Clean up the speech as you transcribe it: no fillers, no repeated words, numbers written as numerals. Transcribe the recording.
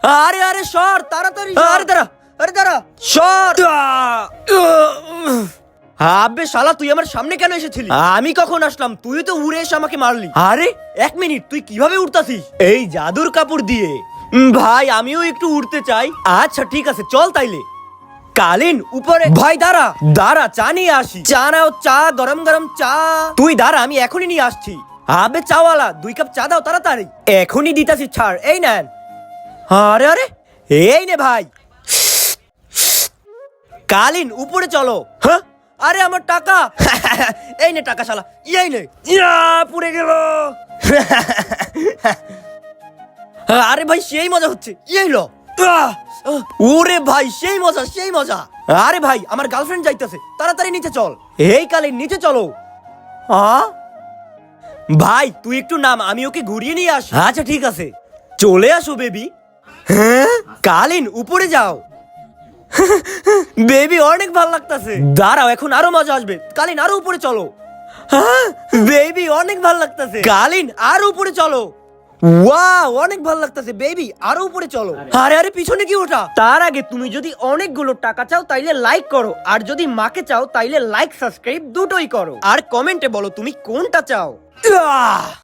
আরে আরে সর তাড়াতাড়ি, আরে দাঁড়া, আরে দাঁড়া, সর। আবে শালা, তুই আমার সামনে কেন এসেছিলি? আমি কখন আসলাম? তুই তো উড়ে এসে আমাকে মারলি। আরে এক মিনিট, তুই কিভাবে উড়তাছিস? এই জাদুর কাপড় দিয়ে। ভাই আমিও একটু উড়তে চাই। আচ্ছা ঠিক আছে, চল তাইলে। কালিন উপরে। ভাই দাঁড়া দাঁড়া, চা নিয়ে আসি। চা নাও, চা, গরম গরম চা। তুই দাঁড়া, আমি এখনই নিয়ে আসছি। আবে চাওয়ালা, 2 কাপ চা দাও তাড়াতাড়ি। এখনই দিতাছি, ছাড়। এই নেন। আরে আরে, এই নে ভাই। কালিন উপরে চলো। হ্যাঁ, আরে আমার টাকা। এই নে টাকা শালা, এই নে। ইয়া, পুড়ে গেল। আরে ভাই সেই মজা হচ্ছে, এই লো। ওরে ভাই সেই মজা, সেই মজা। আরে ভাই আমার গার্লফ্রেন্ড যাইতেছে, তাড়াতাড়ি নিচে চল। এই কালিন নিচে চলো। ভাই তুই একটু নাম, আমি ওকে ঘুরিয়ে নিয়ে আসি। আচ্ছা ঠিক আছে, চলে আসো বেবি। হ্যাঁ কালিন উপরে যাও। বেবি অনেক ভালো লাগতেছে। দাঁড়াও, এখন আরো মজা আসবে। কালিন আরো উপরে চলো। হ্যাঁ বেবি অনেক ভালো লাগতেছে। কালিন আরো উপরে চলো। ওয়াও অনেক ভালো লাগতেছে বেবি, আরো উপরে চলো। আরে আরে পিছনে কি ওটা? তার আগে তুমি যদি অনেকগুলো টাকা চাও তাইলে লাইক করো, আর যদি মাকে চাও তাইলে লাইক সাবস্ক্রাইব দুটোই করো, আর কমেন্টে বলো তুমি কোনটা চাও।